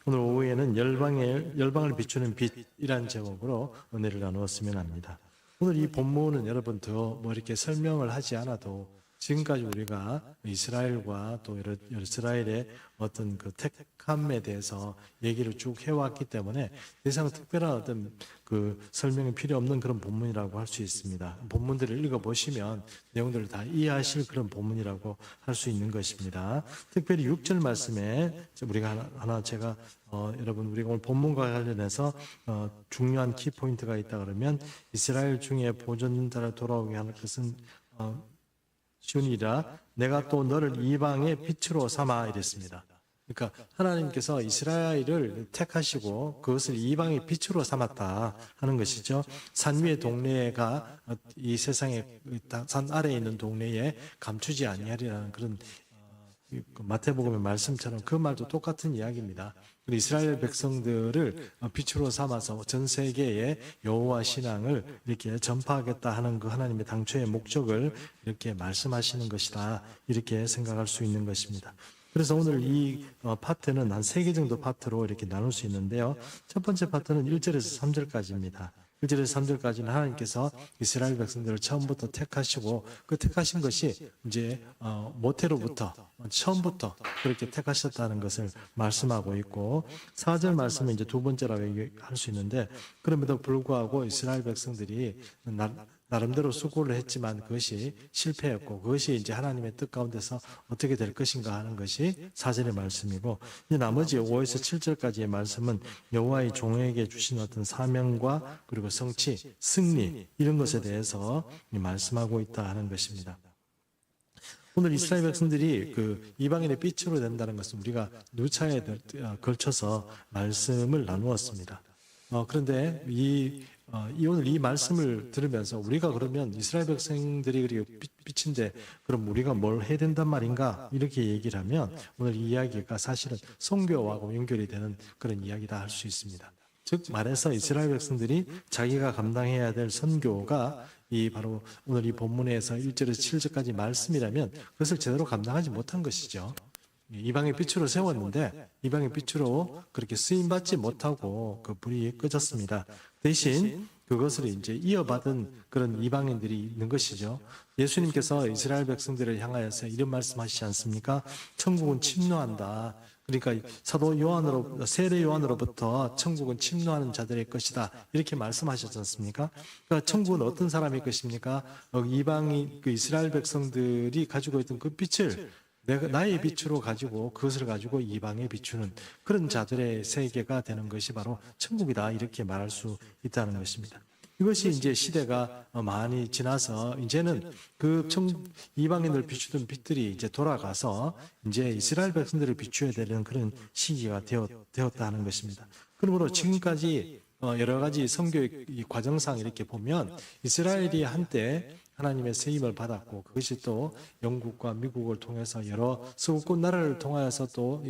오늘 오후에는 열방을 비추는 빛이란 제목으로 은혜를 나누었으면 합니다. 오늘 이 본문은 여러분 더 뭐 이렇게 설명을 하지 않아도 지금까지 우리가 이스라엘과 또 이스라엘의 어떤 그 택함에 대해서 얘기를 쭉 해왔기 때문에 더 이상 특별한 어떤 그 설명이 필요 없는 그런 본문이라고 할 수 있습니다. 본문들을 읽어보시면 내용들을 다 이해하실 그런 본문이라고 할 수 있는 것입니다. 특별히 6절 말씀에 우리가 하나 제가 여러분 우리가 오늘 본문과 관련해서 중요한 키포인트가 있다 그러면 이스라엘 중에 보존자를 돌아오게 하는 것은 시온이라 내가 또 너를 이방의 빛으로 삼아 이랬습니다. 그러니까 하나님께서 이스라엘을 택하시고 그것을 이방의 빛으로 삼았다 하는 것이죠. 산 위의 동네가 이 세상에 산 아래에 있는 동네에 감추지 아니하리라는 그런 마태복음의 말씀처럼 그 말도 똑같은 이야기입니다. 이스라엘 백성들을 빛으로 삼아서 전 세계에 여호와 신앙을 이렇게 전파하겠다 하는 그 하나님의 당초의 목적을 이렇게 말씀하시는 것이다. 이렇게 생각할 수 있는 것입니다. 그래서 오늘 이 파트는 한 3개 정도 파트로 이렇게 나눌 수 있는데요. 첫 번째 파트는 1절에서 3절까지입니다. 1절에서 3절까지는 하나님께서 이스라엘 백성들을 처음부터 택하시고 그 택하신 것이 이제 모태로부터 처음부터 그렇게 택하셨다는 것을 말씀하고 있고 4절 말씀은 이제 두 번째라고 얘기할 수 있는데 그럼에도 불구하고 이스라엘 백성들이 나름대로 수고를 했지만 그것이 실패했고 그것이 이제 하나님의 뜻 가운데서 어떻게 될 것인가 하는 것이 4절의 말씀이고 이제 나머지 5에서 7절까지의 말씀은 여호와의 종에게 주신 어떤 사명과 그리고 성취, 승리 이런 것에 대해서 말씀하고 있다 하는 것입니다. 오늘 이스라엘 백성들이 그 이방인의 빛으로 된다는 것은 우리가 누차에 걸쳐서 말씀을 나누었습니다. 그런데 오늘 이 말씀을 들으면서 우리가 그러면 이스라엘 백성들이 빛인데 그럼 우리가 뭘 해야 된단 말인가 이렇게 얘기를 하면 오늘 이 이야기가 사실은 선교하고 연결이 되는 그런 이야기다 할 수 있습니다. 즉 말해서 이스라엘 백성들이 자기가 감당해야 될 선교가 바로 오늘 이 본문에서 1절에서 7절까지 말씀이라면 그것을 제대로 감당하지 못한 것이죠. 이방의 빛으로 세웠는데 이방의 빛으로 그렇게 쓰임받지 못하고 그 불이 꺼졌습니다. 대신 그것을 이제 이어받은 그런 이방인들이 있는 것이죠. 예수님께서 이스라엘 백성들을 향하여서 이런 말씀하시지 않습니까? 천국은 침노한다. 그러니까 세례 요한으로부터 천국은 침노하는 자들의 것이다. 이렇게 말씀하셨지 않습니까? 그러니까 천국은 어떤 사람의 것입니까? 이방인 그 이스라엘 백성들이 가지고 있던 그 빛을 나의 빛으로 가지고 그것을 가지고 이방에 비추는 그런 자들의 세계가 되는 것이 바로 천국이다 이렇게 말할 수 있다는 것입니다. 이것이 이제 시대가 많이 지나서 이제는 그 이방인을 비추던 빛들이 이제 돌아가서 이제 이스라엘 백성들을 비추어야 되는 그런 시기가 되었다 하는 것입니다. 그러므로 지금까지 여러 가지 선교의 과정상 이렇게 보면 이스라엘이 한때 하나님의 세임을 받았고 그것이 또 영국과 미국을 통해서 여러 서구권 나라를 통하여서 또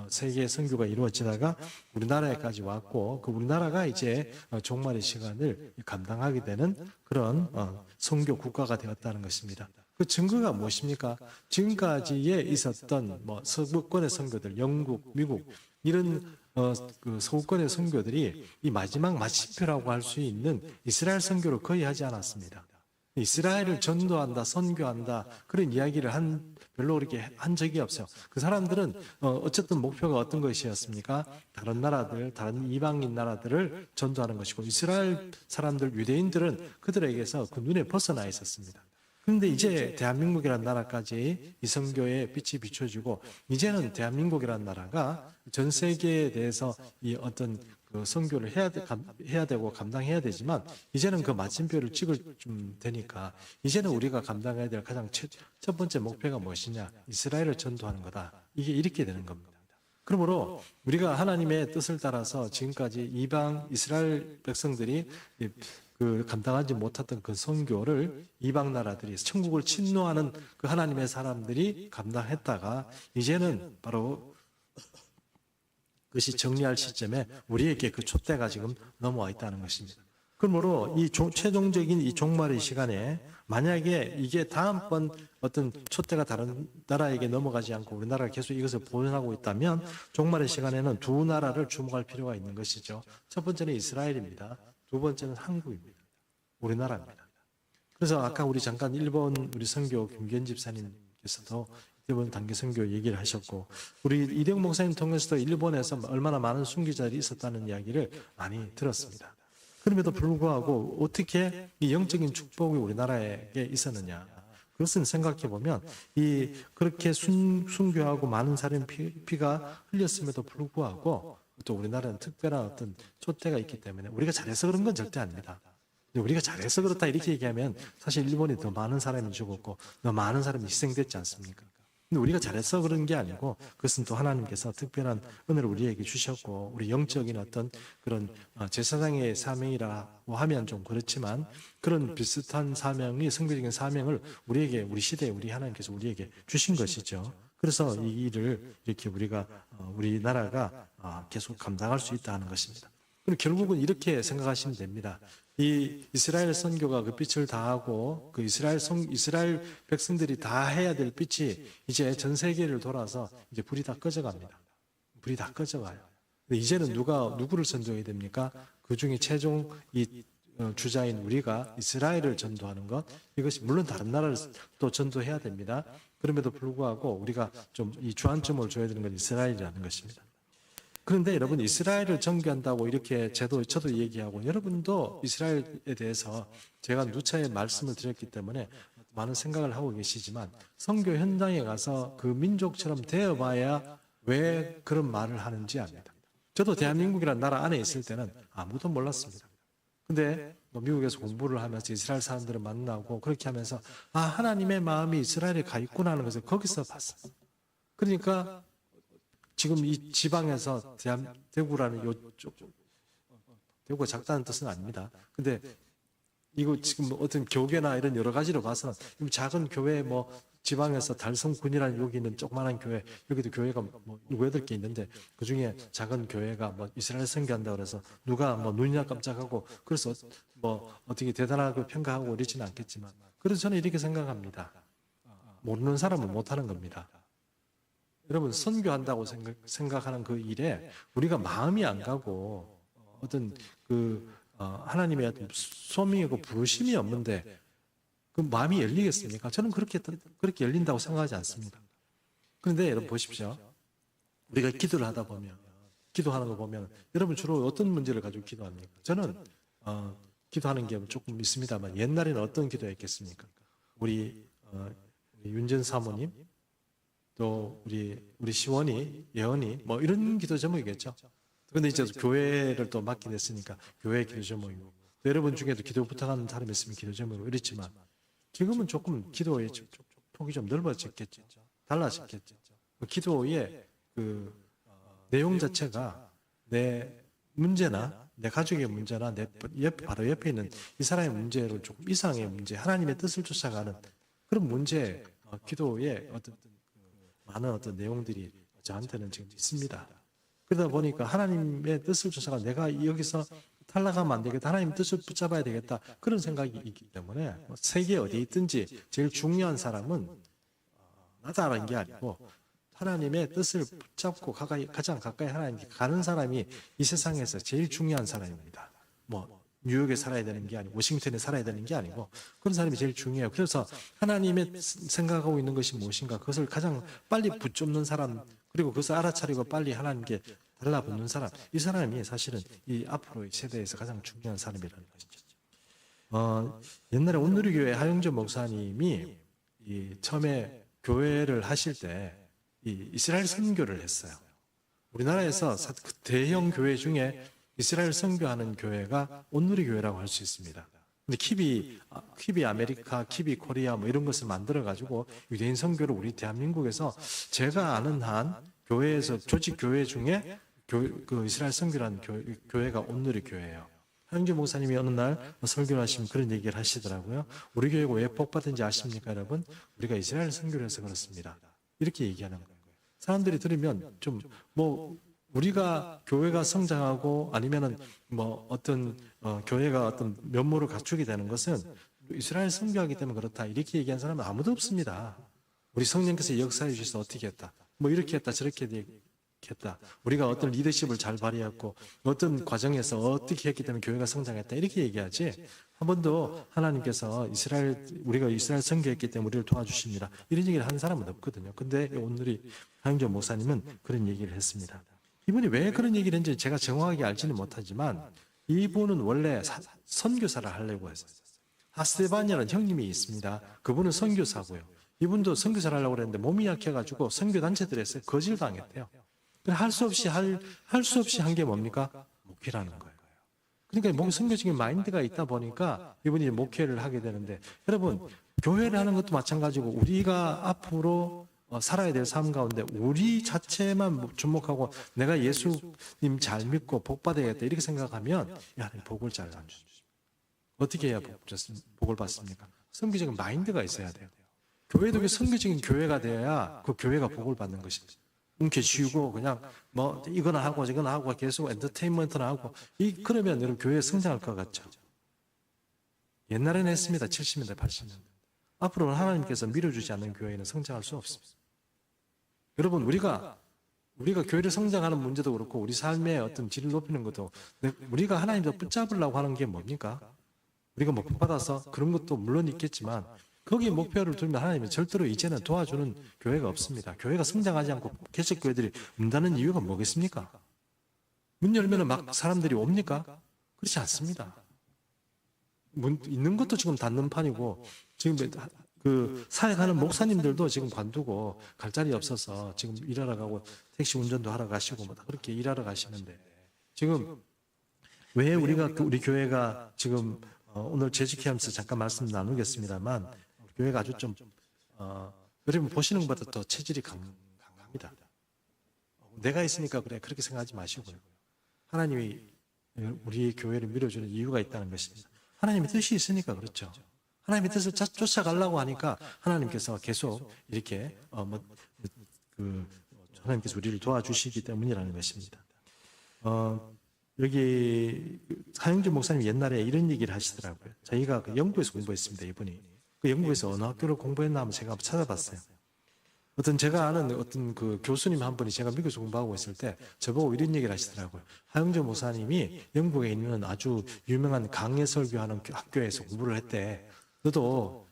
세계 선교가 이루어지다가 우리나라에까지 왔고 그 우리나라가 이제 종말의 시간을 감당하게 되는 그런 선교 국가가 되었다는 것입니다. 그 증거가 무엇입니까? 지금까지에 있었던 서구권의 선교들, 영국, 미국 이런 그 서구권의 선교들이 이 마지막 마침표라고 할 수 있는 이스라엘 선교를 거의 하지 않았습니다. 이스라엘을 전도한다, 선교한다 그런 이야기를 별로 그렇게 한 적이 없어요. 그 사람들은 어쨌든 목표가 어떤 것이었습니까? 다른 나라들, 다른 이방인 나라들을 전도하는 것이고 이스라엘 사람들, 유대인들은 그들에게서 그 눈에 벗어나 있었습니다. 그런데 이제 대한민국이라는 나라까지 이 선교의 빛이 비춰지고 이제는 대한민국이라는 나라가 전 세계에 대해서 이 어떤 그 선교를 해야 되고 감당해야 되지만 이제는 그 마침표를 찍을 좀 되니까 이제는 우리가 감당해야 될 가장 첫 번째 목표가 무엇이냐? 이스라엘을 전도하는 거다. 이게 이렇게 되는 겁니다. 그러므로 우리가 하나님의 뜻을 따라서 지금까지 이방 이스라엘 백성들이 그 감당하지 못했던 그 선교를 이방 나라들이 천국을 침노하는 그 하나님의 사람들이 감당했다가 이제는 바로 그것이 정리할 시점에 우리에게 그 촛대가 지금 넘어와 있다는 것입니다. 그러므로 이 최종적인 이 종말의 시간에 만약에 이게 다음번 어떤 촛대가 다른 나라에게 넘어가지 않고 우리나라가 계속 이것을 보존하고 있다면 종말의 시간에는 두 나라를 주목할 필요가 있는 것이죠. 첫 번째는 이스라엘입니다. 두 번째는 한국입니다. 우리나라입니다. 그래서 아까 우리 잠깐 일본 우리 선교 김기현 집사님께서도 일본 단기 선교 얘기를 하셨고 우리 이대웅 목사님 통해서도 일본에서 얼마나 많은 순교자들이 있었다는 이야기를 많이 들었습니다. 그럼에도 불구하고 어떻게 이 영적인 축복이 우리나라에게 있었느냐? 그것은 생각해 보면 이 그렇게 순교하고 많은 사람 피가 흘렸음에도 불구하고 또 우리나라는 특별한 어떤 촛대가 있기 때문에 우리가 잘해서 그런 건 절대 아닙니다. 우리가 잘해서 그렇다 이렇게 얘기하면 사실 일본이 더 많은 사람이 죽었고 더 많은 사람이 희생됐지 않습니까? 근데 우리가 잘해서 그런 게 아니고 그것은 또 하나님께서 특별한 은혜를 우리에게 주셨고 우리 영적인 어떤 그런 제사장의 사명이라고 하면 좀 그렇지만 그런 비슷한 사명이 성교적인 사명을 우리에게 우리 시대에 우리 하나님께서 우리에게 주신 것이죠. 그래서 이 일을 이렇게 우리나라가 계속 감당할 수 있다는 것입니다. 그리고 결국은 이렇게 생각하시면 됩니다. 이 이스라엘 선교가 그 빛을 다하고 그 이스라엘 백성들이 다 해야 될 빛이 이제 전 세계를 돌아서 이제 불이 다 꺼져갑니다. 불이 다 꺼져가요. 근데 이제는 누구를 선도해야 됩니까? 그 중에 최종 주자인 우리가 이스라엘을 전도하는 것, 이것이 물론 다른 나라를 또 전도해야 됩니다. 그럼에도 불구하고 우리가 좀 이 주안점을 줘야 되는 건 이스라엘이라는 것입니다. 그런데 여러분 이스라엘을 정교한다고 이렇게 저도 얘기하고 여러분도 이스라엘에 대해서 제가 누차에 말씀을 드렸기 때문에 많은 생각을 하고 계시지만 선교 현장에 가서 그 민족처럼 되어봐야 왜 그런 말을 하는지 압니다. 저도 대한민국이라는 나라 안에 있을 때는 아무도 몰랐습니다. 근데 미국에서 공부를 하면서 이스라엘 사람들을 만나고 그렇게 하면서 하나님의 마음이 이스라엘에 가 있구나 하는 것을 거기서 봤어요. 그러니까 지금 이 지방에서 대구라는 요쪽 대구가 작다는 뜻은 아닙니다. 근데 이거 지금 어떤 교계나 이런 여러 가지로 봐서는 작은 교회 지방에서 달성군이라는 여기 있는 조그마한 교회 여기도 교회가 8개 있는데 그 중에 작은 교회가 이스라엘 선교한다 그래서 누가 눈이나 깜짝하고 그래서 어떻게 대단하고 평가하고 이러지는 않겠지만 그래서 저는 이렇게 생각합니다. 모르는 사람은 못하는 겁니다. 여러분 선교한다고 생각하는 그 일에 우리가 마음이 안 가고 어떤 하나님의 어떤 소명이고 부르심이 없는데 그 마음이 열리겠습니까? 저는 그렇게 열린다고 생각하지 않습니다. 그런데 여러분 보십시오. 우리가 기도를 하다 보면 기도하는 거 보면 여러분 주로 어떤 문제를 가지고 기도합니까? 저는 기도하는 게 조금 있습니다만 옛날에는 어떤 기도했겠습니까? 우리 윤전 사모님 또 우리 시원이, 예언이 이런 기도 제목이겠죠. 그런데 이제 교회를 또 맡게 됐으니까 교회 기도 제목이고 또 여러분 중에도 기도 부탁하는 사람이 있으면 기도 제목이고 이랬지만 지금은 조금 기도의 폭이 좀 넓어졌겠죠. 달라졌겠죠. 기도의 그 내용 자체가 내 문제나 내 가족의 문제나 바로 옆에 있는 이 사람의 문제를 조금 이상의 문제, 하나님의 뜻을 쫓아가는 그런 문제, 기도의 많은 어떤 내용들이 저한테는 지금 있습니다. 그러다 보니까 하나님의 뜻을 쫓아가 내가 여기서 탈락하면 안 되겠다. 하나님의 뜻을 붙잡아야 되겠다. 그런 생각이 있기 때문에 세계 어디에 있든지 제일 중요한 사람은 나다라는 게 아니고 하나님의 뜻을 붙잡고 가장 가까이 하나님께 가는 사람이 이 세상에서 제일 중요한 사람입니다. 뉴욕에 살아야 되는 게 아니고 워싱턴에 살아야 되는 게 아니고 그런 사람이 제일 중요해요. 그래서 하나님의 생각하고 있는 것이 무엇인가 그것을 가장 빨리 붙잡는 사람 그리고 그것을 알아차리고 빨리 하나님께 달라붙는 사람 이 사람이 사실은 이 앞으로의 세대에서 가장 중요한 사람이라는 것이죠. 옛날에 온누리교회 하영조 목사님이 처음에 교회를 하실 때 이스라엘 선교를 했어요. 우리나라에서 대형 교회 중에 이스라엘 선교하는 교회가 온누리 교회라고 할 수 있습니다. 근데 키비 아메리카, 키비 코리아 이런 것을 만들어 가지고 유대인 선교를 우리 대한민국에서 제가 아는 한 교회에서 조직 교회 중에 그 이스라엘 선교라는 교회가 온누리 교회예요. 하영주 목사님이 어느 날 설교를 하시면 그런 얘기를 하시더라고요. 우리 교회가 왜 복받은지 아십니까, 여러분? 우리가 이스라엘 선교를 해서 그렇습니다. 이렇게 얘기하는 거예요. 사람들이 들으면 좀 우리가 교회가 성장하고 아니면은 뭐 어떤 교회가 어떤 면모를 갖추게 되는 것은 이스라엘 선교하기 때문에 그렇다 이렇게 얘기한 사람은 아무도 없습니다. 우리 성령께서 역사해 주셔서 어떻게 했다, 뭐 이렇게 했다 저렇게 했다, 우리가 어떤 리더십을 잘 발휘했고 어떤 과정에서 어떻게 했기 때문에 교회가 성장했다 이렇게 얘기하지, 한 번도 하나님께서 우리가 이스라엘 선교했기 때문에 우리를 도와주십니다 이런 얘기를 하는 사람은 없거든요. 근데 오늘이 하영조 목사님은 그런 얘기를 했습니다. 이분이 왜 그런 얘기를 했는지 제가 정확하게 알지는 못하지만 이분은 원래 선교사를 하려고 했어요. 하스데반이라는 형님이 있습니다. 그분은 선교사고요. 이분도 선교사를 하려고 했는데 몸이 약해가지고 선교단체들에서 거절당했대요. 할 수 없이 한 게 뭡니까? 목회라는 거예요. 그러니까 선교적인 마인드가 있다 보니까 이분이 목회를 하게 되는데, 여러분 교회를 하는 것도 마찬가지고 우리가 앞으로 살아야 될 삶 가운데 우리 자체만 주목하고 내가 예수님 잘 믿고 복 받아야겠다 이렇게 생각하면 복을 잘 안 주십니다. 어떻게 해야 복을 받습니까? 선교적인 마인드가 있어야 돼요. 교회도 선교적인 교회가 되어야 그 교회가 복을 받는 것입니다. 움켜쥐고 그냥 뭐 이거나 하고 저거나 하고 계속 엔터테인먼트나 하고 그러면 여러분 교회 성장할 것 같죠? 옛날에는 했습니다. 70년대, 80년대. 앞으로는 하나님께서 밀어주지 않는 교회는 성장할 수 없습니다. 여러분 우리가 교회를 성장하는 문제도 그렇고 우리 삶의 어떤 질을 높이는 것도 우리가 하나님도 붙잡으려고 하는 게 뭡니까? 우리가 뭐 복받아서 그런 것도 물론 있겠지만 거기에 목표를 두면 하나님은 절대로 이제는 도와주는 교회가 없습니다. 교회가 성장하지 않고 개척 교회들이 문다는 이유가 뭐겠습니까? 문 열면 막 사람들이 옵니까? 그렇지 않습니다. 문 있는 것도 지금 닫는 판이고 지금 그 사역하는 목사님들도 지금 관두고 갈 자리 없어서 지금 일하러 가고 택시 운전도 하러 가시고 뭐 그렇게 일하러 가시는데, 지금 왜 우리 교회가 지금 오늘 재직회하면서 잠깐 말씀 나누겠습니다만 교회가 아주 좀 여러분 보시는 것보다 더 체질이 강합니다. 내가 있으니까 그래 그렇게 생각하지 마시고요. 하나님이 우리 교회를 밀어주는 이유가 있다는 것입니다. 하나님의 뜻이 있으니까 그렇죠. 하나님의 뜻을 쫓아가려고 하니까 하나님께서 계속 이렇게 하나님께서 우리를 도와주시기 때문이라는 것입니다. 여기 하영주 목사님 옛날에 이런 얘기를 하시더라고요. 저희가 영국에서 공부했습니다. 이분이 그 영국에서 어느 학교를 공부했나 하면 제가 찾아봤어요. 제가 아는 어떤 그 교수님 한 분이 제가 미국에서 공부하고 있을 때 저보고 이런 얘기를 하시더라고요. 하영주 목사님이 영국에 있는 아주 유명한 강해 설교하는 학교에서 공부를 했대. 너도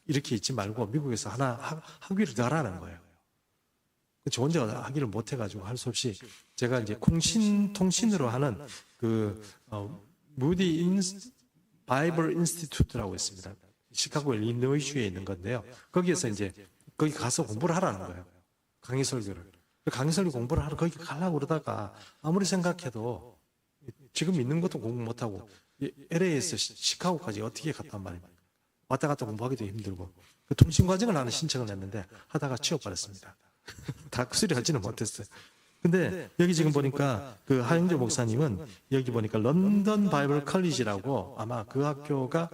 이렇게 있지 말고 미국에서 하나 학위를 더 하라는 거예요. 저 혼자 학위를 못 해가지고 할 수 없이 제가 이제 통신으로 하는 무디 바이블 인스티튜트라고 있습니다. 시카고 일리노이주에 있는 건데요. 거기에서 이제 거기 가서 공부를 하라는 거예요. 강의 설교를. 강의 설교 공부를 하러 거기 가려고 그러다가 아무리 생각해도 지금 있는 것도 공부 못하고 LA에서 시카고까지 어떻게 갔단 말입니까? 왔다 갔다 공부하기도 힘들고 그 통신 과정을 나는 신청을 했는데 하다가 취업받았습니다. 다 수리하지는 못했어요. 근데 여기 지금 보니까 그 하영조 목사님은 여기 보니까 런던 바이블 컬리지라고 아마 그 학교가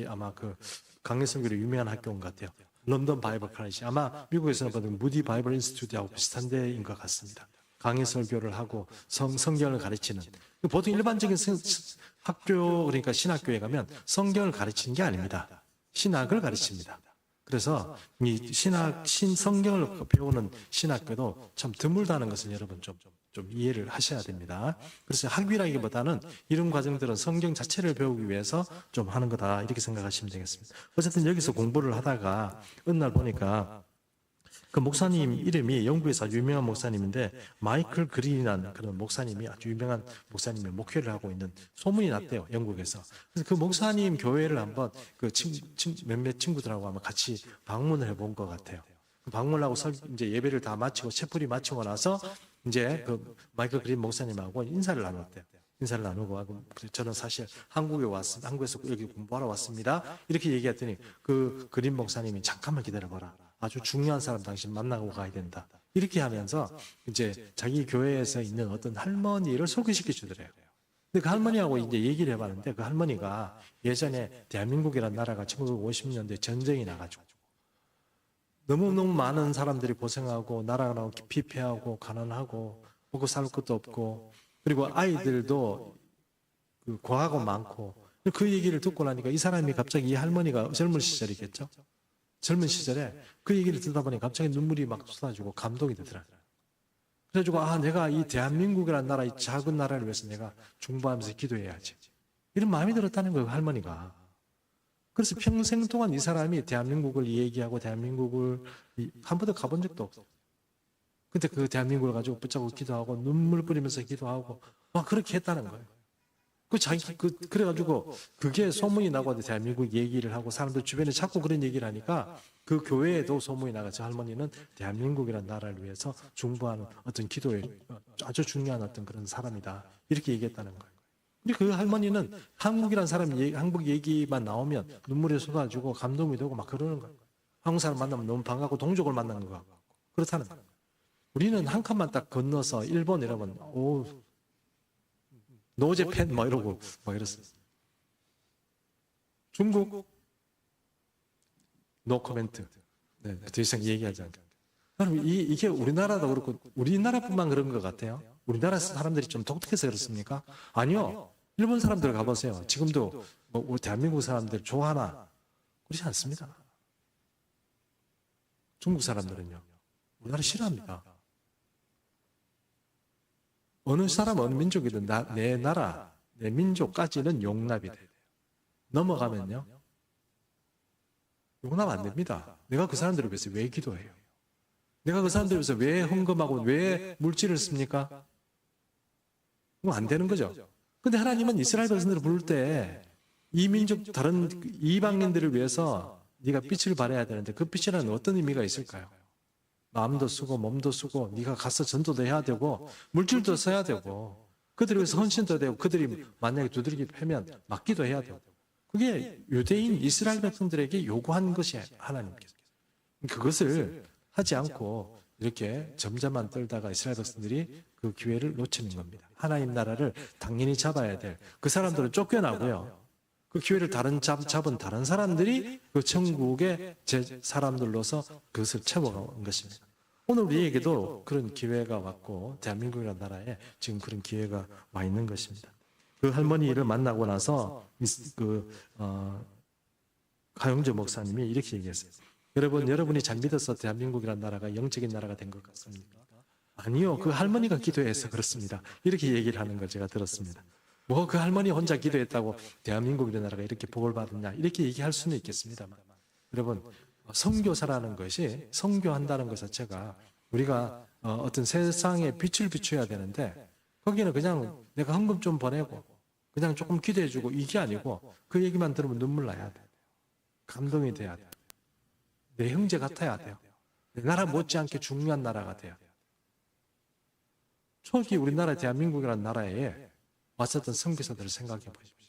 아마 그 강해 설교로 유명한 학교인 것 같아요. 런던 바이블 컬리지 아마 미국에서는 보면 무디 바이블 인스티튜트하고 비슷한 데인 것 같습니다. 강해 설교를 하고 성경을 가르치는 보통 일반적인 학교 그러니까 신학교에 가면 성경을 가르치는 게 아닙니다. 신학을 가르칩니다. 그래서 이 성경을 배우는 신학교도 참 드물다는 것을 여러분 좀 이해를 하셔야 됩니다. 그래서 학위라기보다는 이런 과정들은 성경 자체를 배우기 위해서 좀 하는 거다 이렇게 생각하시면 되겠습니다. 어쨌든 여기서 공부를 하다가 어느 날 보니까 그 목사님 이름이 영국에서 아주 유명한 목사님인데 마이클 그린이라는 그런 목사님이 아주 유명한 목사님이 목회를 하고 있는 소문이 났대요. 영국에서. 그래서 그 목사님 교회를 한번 그 몇몇 친구들하고 아마 같이 방문을 해본 것 같아요. 방문하고 이제 예배를 다 마치고 채플이 마치고 나서 이제 그 마이클 그린 목사님하고 인사를 나눴대요. 인사를 나누고 저는 사실 한국에서 여기 공부하러 왔습니다. 이렇게 얘기했더니 그 그린 목사님이 잠깐만 기다려봐라. 아주 중요한 사람 당신 만나고 가야 된다. 이렇게 하면서 이제 자기 교회에서 있는 어떤 할머니를 소개시켜 주더래요. 근데 그 할머니하고 이제 얘기를 해봤는데 그 할머니가 예전에 대한민국이라는 나라가 1950년대 전쟁이 나가지고 너무너무 많은 사람들이 고생하고 나라가 피폐하고 가난하고 먹고 살 것도 없고, 그리고 아이들도 그 과하고 많고, 그 얘기를 듣고 나니까 이 사람이 갑자기 이 할머니가 젊은 시절이겠죠? 젊은 시절에 그 얘기를 듣다 보니 갑자기 눈물이 막 쏟아지고 감동이 되더라고요. 그래가지고 내가 이 대한민국이라는 나라, 이 작은 나라를 위해서 내가 중보하면서 기도해야지. 이런 마음이 들었다는 거예요, 할머니가. 그래서 평생 동안 이 사람이 대한민국을 얘기하고 대한민국을 한 번도 가본 적도 없어요. 근데 그 대한민국을 가지고 붙잡고 기도하고 눈물 뿌리면서 기도하고 막 그렇게 했다는 거예요. 그래가지고 그게 소문이 나고 대한민국 얘기를 하고 사람들 주변에 자꾸 그런 얘기를 하니까 그 교회에도 소문이 나가죠. 할머니는 대한민국이라는 나라를 위해서 중보하는 어떤 기도에 아주 중요한 어떤 그런 사람이다. 이렇게 얘기했다는 거예요. 근데 그 할머니는 한국이라는 사람 한국 얘기만 나오면 눈물이 쏟아지고 감동이 되고 막 그러는 거예요. 한국 사람 만나면 너무 반갑고 동족을 만나는 것 같고 그렇다는 거예요. 우리는 한 칸만 딱 건너서 일본 이러면 노제팬 막 이러고 막 이랬어요. 중국 노 코멘트. 네, 더 이상 얘기하지 않게. 여러분 이게 우리나라도 그렇고 우리나라뿐만 그런 것 같아요. 우리나라 사람들이 좀 독특해서 그렇습니까? 아니요. 일본 사람들 가보세요. 지금도 우리 대한민국 사람들 좋아하나? 그렇지 않습니다. 중국 사람들은요. 우리나라 싫어합니다. 어느 사람, 어느 민족이든 내 나라, 내 민족까지는 용납이 돼요. 넘어가면요. 용납 안 됩니다. 내가 그 사람들을 위해서 왜 기도해요? 내가 그 사람들을 위해서 왜 헌금하고 왜 물질을 씁니까? 그건 안 되는 거죠. 근데 하나님은 이스라엘 백성들을 부를 때 이 민족, 다른 이방인들을 위해서 네가 빛을 발해야 되는데 그 빛이라는 어떤 의미가 있을까요? 마음도 쓰고 몸도 쓰고 네가 가서 전도도 해야 되고 물질도 써야 되고 그들을 위해서 헌신도 되고 그들이 만약에 두들겨 패면 막기도 해야 되고 그게 유대인 이스라엘 백성들에게 요구한 것이 하나님께서 그것을 하지 않고 이렇게 점자만 떨다가 이스라엘 백성들이 그 기회를 놓치는 겁니다. 하나님 나라를 당연히 잡아야 될 그 사람들은 쫓겨나고요. 그 기회를 잡은 다른 사람들이 그 천국의 제 사람들로서 그것을 채워간 것입니다. 오늘 우리에게도 그런 기회가 왔고 대한민국이라는 나라에 지금 그런 기회가 와 있는 것입니다. 그 할머니를 만나고 나서 하용조 목사님이 이렇게 얘기했어요. 여러분이 잘 믿어서 대한민국이라는 나라가 영적인 나라가 된 것 같습니까? 아니요, 그 할머니가 기도해서 그렇습니다. 이렇게 얘기를 하는 걸 제가 들었습니다. 뭐 그 할머니 혼자 기도했다고 대한민국이라는 나라가 이렇게 복을 받았냐 이렇게 얘기할 수는 있겠습니다만 여러분 선교사라는 것이 선교한다는 것 자체가 우리가 어떤 세상에 빛을 비춰야 되는데 거기는 그냥 내가 헌금 좀 보내고 그냥 조금 기도해주고 이게 아니고 그 얘기만 들으면 눈물 나야 돼. 감동이 돼야 돼. 내 형제 같아야 돼요. 내 나라 못지않게 중요한 나라가 돼요. 초기 우리나라 대한민국이라는 나라에 왔었던 선교사들을 생각해 보십시오.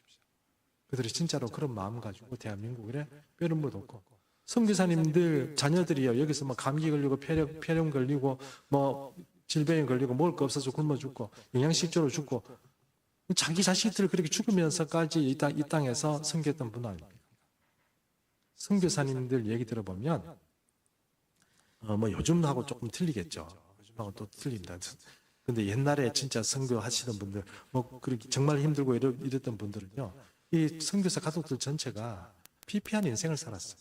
그들이 진짜로 그런 마음 가지고 대한민국에 뼈를 묻었고 선교사님들 자녀들이요 여기서 뭐 감기 걸리고 폐렴 걸리고 뭐 질병에 걸리고 먹을 거 없어서 굶어 죽고 영양실조로 죽고 자기 자식들 그렇게 죽으면서까지 이 땅에서 선교했던 분 아닙니까? 선교사님들 얘기 들어보면 뭐 요즘하고 조금 틀리겠죠. 요즘하고 또 틀립니다. 근데 옛날에 진짜 선교하시던 분들, 뭐 그렇게 정말 힘들고 이랬던 분들은요, 이 선교사 가족들 전체가 피폐한 인생을 살았어요.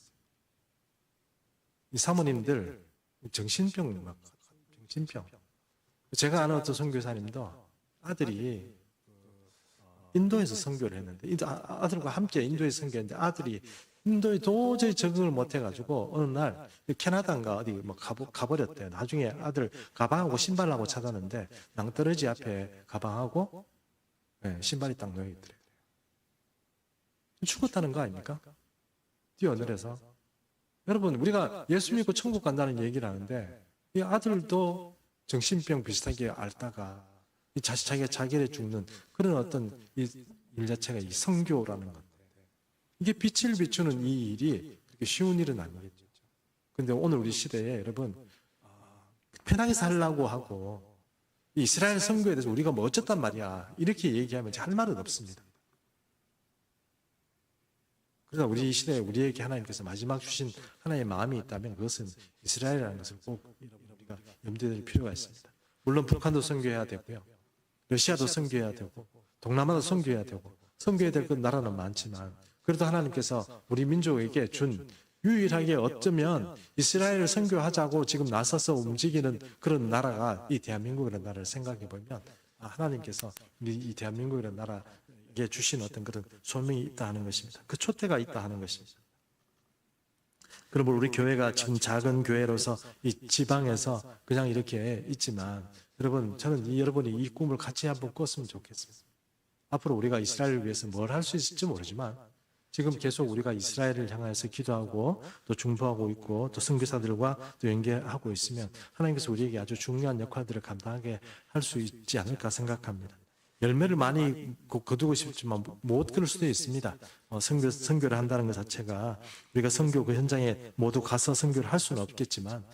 이 사모님들 정신병. 제가 아는 어떤 선교사님도 아들이 인도에서 선교를 했는데 아들과 함께 인도에서 선교했는데 아들이 인도에 도저히 적응을 못해가지고 어느 날 캐나다인가 어디 뭐 가버렸대요. 나중에 아들 가방하고 신발하고 찾았는데 낭떠러지 앞에 가방하고 신발이 딱 놓여 있더래요. 죽었다는 거 아닙니까? 뛰어내려서. 여러분 우리가 예수 믿고 천국 간다는 얘기를 하는데 이 아들도 정신병 비슷하게 앓다가 이 자기가 자기를 죽는 그런 어떤 일 자체가 이 선교라는 건데 이게 빛을 비추는 이 일이 그렇게 쉬운 일은 아니겠죠. 근데 오늘 우리 시대에 여러분 편하게 살라고 하고 이스라엘 선교에 대해서 우리가 뭐 어쨌단 말이야 이렇게 얘기하면 할 말은 없습니다. 그래서 우리 시대에 우리에게 하나님께서 마지막 주신 하나님의 마음이 있다면 그것은 이스라엘이라는 것을 꼭 우리가 염두에 둘 필요가 있습니다. 물론 북한도 선교해야 되고요. 러시아도 선교해야 되고 동남아도 선교해야 되고 선교해야 될 그 나라는 많지만 그래도 하나님께서 우리 민족에게 준 유일하게 어쩌면 이스라엘을 선교하자고 지금 나서서 움직이는 그런 나라가 이 대한민국이라는 나라를 생각해 보면 하나님께서 이 대한민국이라는 나라에게 주신 어떤 그런 소명이 있다 하는 것입니다. 그 촛대가 있다 하는 것입니다. 그러므로 우리 교회가 지금 작은 교회로서 이 지방에서 그냥 이렇게 있지만 여러분 저는 여러분이 이 꿈을 같이 한번 꿨으면 좋겠습니다. 앞으로 우리가 이스라엘을 위해서 뭘 할 수 있을지 모르지만 지금 계속 우리가 이스라엘을 향해서 기도하고 또 중보하고 있고 또 선교사들과 또 연계하고 있으면 하나님께서 우리에게 아주 중요한 역할들을 감당하게 할 수 있지 않을까 생각합니다. 열매를 많이 거두고 싶지만 못 그럴 수도 있습니다. 선교를 한다는 것 자체가 우리가 선교 그 현장에 모두 가서 선교를 할 수는 없겠지만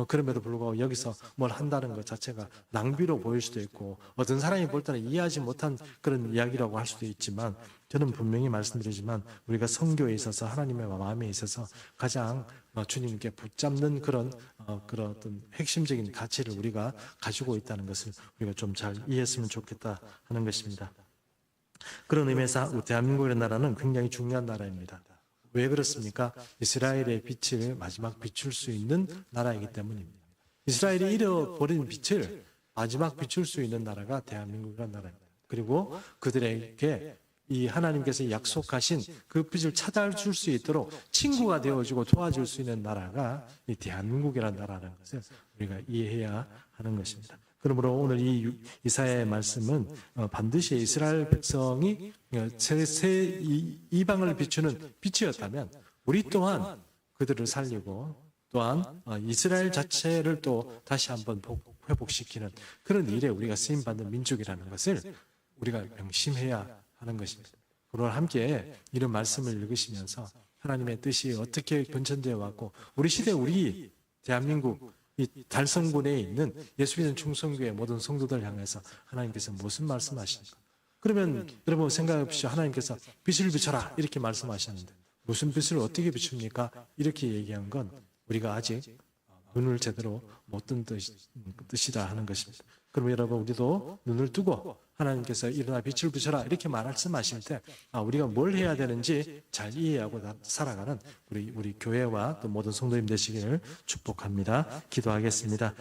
그럼에도 불구하고 여기서 뭘 한다는 것 자체가 낭비로 보일 수도 있고 어떤 사람이 볼 때는 이해하지 못한 그런 이야기라고 할 수도 있지만 저는 분명히 말씀드리지만 우리가 선교에 있어서 하나님의 마음에 있어서 가장 주님께 붙잡는 그런 어떤 핵심적인 가치를 우리가 가지고 있다는 것을 우리가 좀 잘 이해했으면 좋겠다 하는 것입니다. 그런 의미에서 대한민국이라는 나라는 굉장히 중요한 나라입니다. 왜 그렇습니까? 이스라엘의 빛을 마지막 비출 수 있는 나라이기 때문입니다. 이스라엘이 잃어버린 빛을 마지막 비출 수 있는 나라가 대한민국이라는 나라입니다. 그리고 그들에게 이 하나님께서 약속하신 그 빛을 찾아줄 수 있도록 친구가 되어주고 도와줄 수 있는 나라가 이 대한민국이라는 나라라는 것을 우리가 이해해야 하는 것입니다. 그러므로 오늘 이 이사야의 말씀은 반드시 이스라엘 백성이 새 이방을 비추는 빛이었다면 우리 또한 그들을 살리고 또한 이스라엘 자체를 또 다시 한번 회복시키는 그런 일에 우리가 쓰임받는 민족이라는 것을 우리가 명심해야 하는 것입니다. 오늘 함께 이런 말씀을 읽으시면서 하나님의 뜻이 어떻게 변천되어 왔고 우리 시대 우리 대한민국 이 달성군에 있는 예수 믿는 충성교회 모든 성도들 향해서 하나님께서 무슨 말씀하십니까? 그러면 여러분 생각해 보십시오. 하나님께서 빛을 비춰라 이렇게 말씀하셨는데 무슨 빛을 어떻게 비춥니까? 이렇게 얘기한 건 우리가 아직 눈을 제대로 못 뜬 뜻이다 하는 것입니다. 그럼 여러분 우리도 눈을 뜨고 하나님께서 일어나 빛을 비춰라 이렇게 말씀하실 때 우리가 뭘 해야 되는지 잘 이해하고 살아가는 우리 교회와 또 모든 성도님 되시기를 축복합니다. 기도하겠습니다.